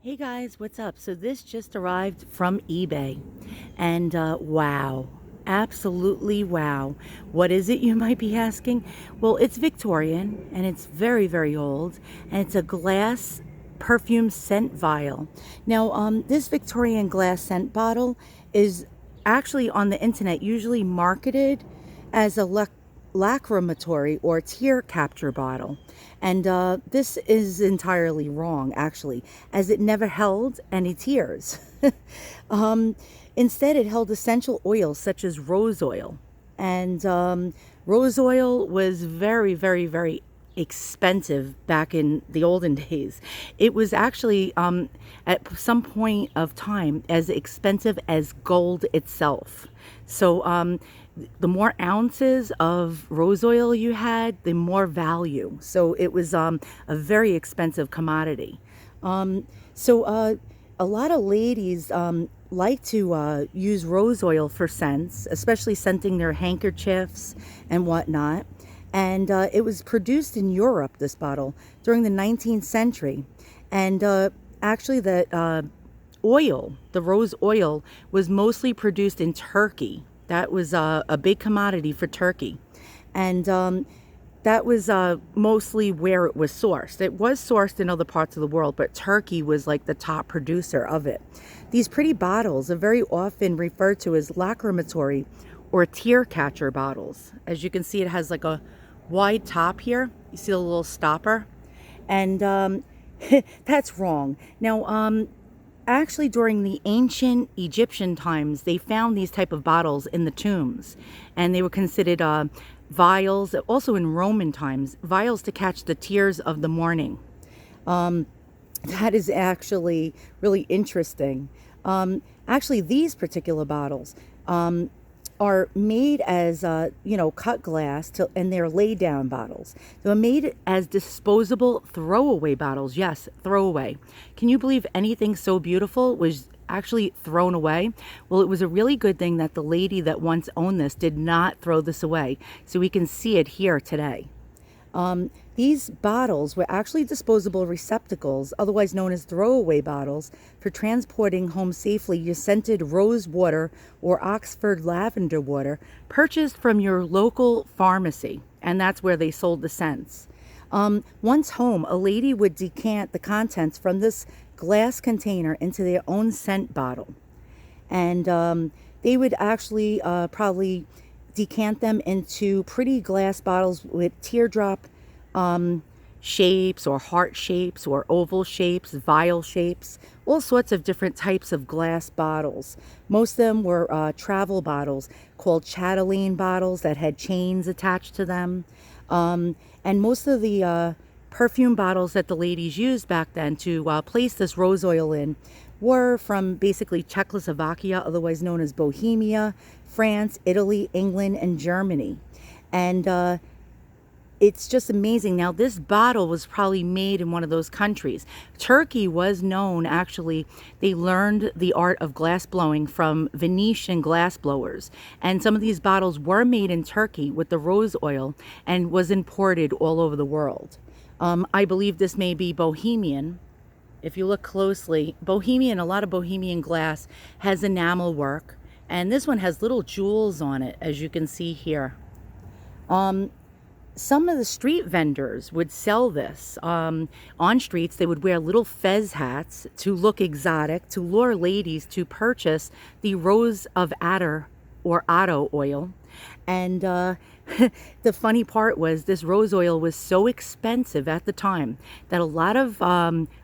Hey guys, what's up? So this just arrived from eBay and wow, absolutely wow. What is it, you might be asking? Well, it's Victorian and it's very, very old, and it's a glass perfume scent vial. Now, this Victorian glass scent bottle is actually on the internet usually marketed as a lacrimatory or tear capture bottle. And this is entirely wrong, actually, as it never held any tears. um, Instead, it held essential oils such as rose oil. And rose oil was very, very, very expensive back in the olden days. It was actually, at some point of time, as expensive as gold itself. So, the more ounces of rose oil you had, the more value. So it was a very expensive commodity. A lot of ladies like to use rose oil for scents, especially scenting their handkerchiefs and whatnot. And it was produced in Europe, this bottle, during the 19th century. And actually, the rose oil, was mostly produced in Turkey. That was a big commodity for Turkey. And that was mostly where it was sourced. It was sourced in other parts of the world, but Turkey was like the top producer of it. These pretty bottles are very often referred to as lacrimatory or tear catcher bottles. As you can see, it has like a wide top here. You see the little stopper? And that's wrong. Now, actually, during the ancient Egyptian times, they found these type of bottles in the tombs, and they were considered vials. Also in Roman times, vials to catch the tears of the mourning. That is actually really interesting. Actually, these particular bottles are made as cut glass, and they're lay down bottles. They're made as disposable throwaway bottles. Yes, throwaway. Can you believe anything so beautiful was actually thrown away? Well, it was a really good thing that the lady that once owned this did not throw this away, so we can see it here today. These bottles were actually disposable receptacles, otherwise known as throwaway bottles, for transporting home safely your scented rose water or Oxford lavender water purchased from your local pharmacy. And that's where they sold the scents. Once home, a lady would decant the contents from this glass container into their own scent bottle. And they would actually probably decant them into pretty glass bottles with teardrop shapes or heart shapes or oval shapes, vial shapes, all sorts of different types of glass bottles. Most of them were travel bottles called chatelaine bottles that had chains attached to them. And most of the perfume bottles that the ladies used back then to place this rose oil in were from basically Czechoslovakia, otherwise known as Bohemia, France, Italy, England, and Germany. And it's just amazing. Now, this bottle was probably made in one of those countries. Turkey was known, actually, they learned the art of glass blowing from Venetian glass blowers. And some of these bottles were made in Turkey with the rose oil and was imported all over the world. I believe this may be Bohemian. If you look closely, Bohemian, a lot of Bohemian glass has enamel work. And this one has little jewels on it, as you can see here. Some of the street vendors would sell this. On streets, they would wear little fez hats to look exotic, to lure ladies to purchase the rose of attar or otto oil. And the funny part was this rose oil was so expensive at the time that a lot of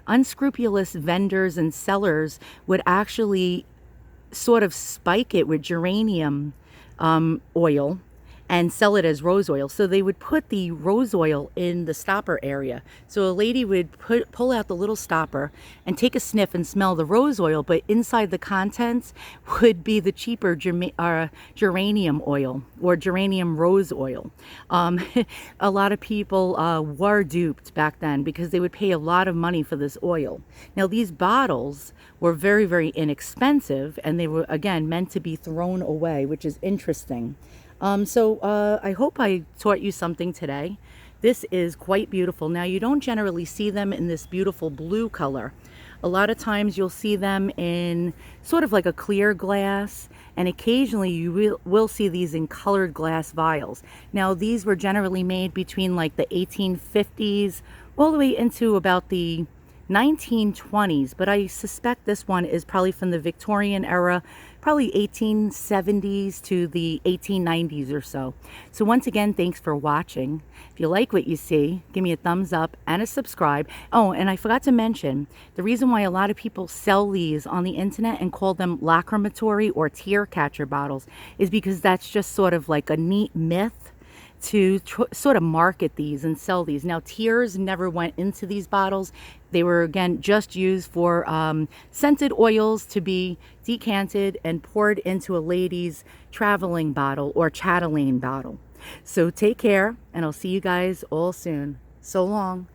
unscrupulous vendors and sellers would actually sort of spike it with geranium oil and sell it as rose oil. So they would put the rose oil in the stopper area. So a lady would pull out the little stopper and take a sniff and smell the rose oil, but inside the contents would be the cheaper geranium oil or geranium rose oil. A lot of people were duped back then because they would pay a lot of money for this oil. Now, these bottles were very, very inexpensive, and they were, again, meant to be thrown away, which is interesting. I hope I taught you something today. This is quite beautiful. Now, you don't generally see them in this beautiful blue color. A lot of times you'll see them in sort of like a clear glass, and occasionally you will see these in colored glass vials. Now these were generally made between like the 1850s all the way into about the 1920s, but I suspect this one is probably from the Victorian era, probably 1870s to the 1890s or so. So once again, thanks for watching. If you like what you see, give me a thumbs up and a subscribe. Oh, and I forgot to mention, the reason why a lot of people sell these on the internet and call them lacrimatory or tear catcher bottles is because that's just sort of like a neat myth to sort of market these and sell these. Now, tears never went into these bottles. They were, again, just used for scented oils to be decanted and poured into a lady's traveling bottle or chatelaine bottle. So take care, and I'll see you guys all soon. So long.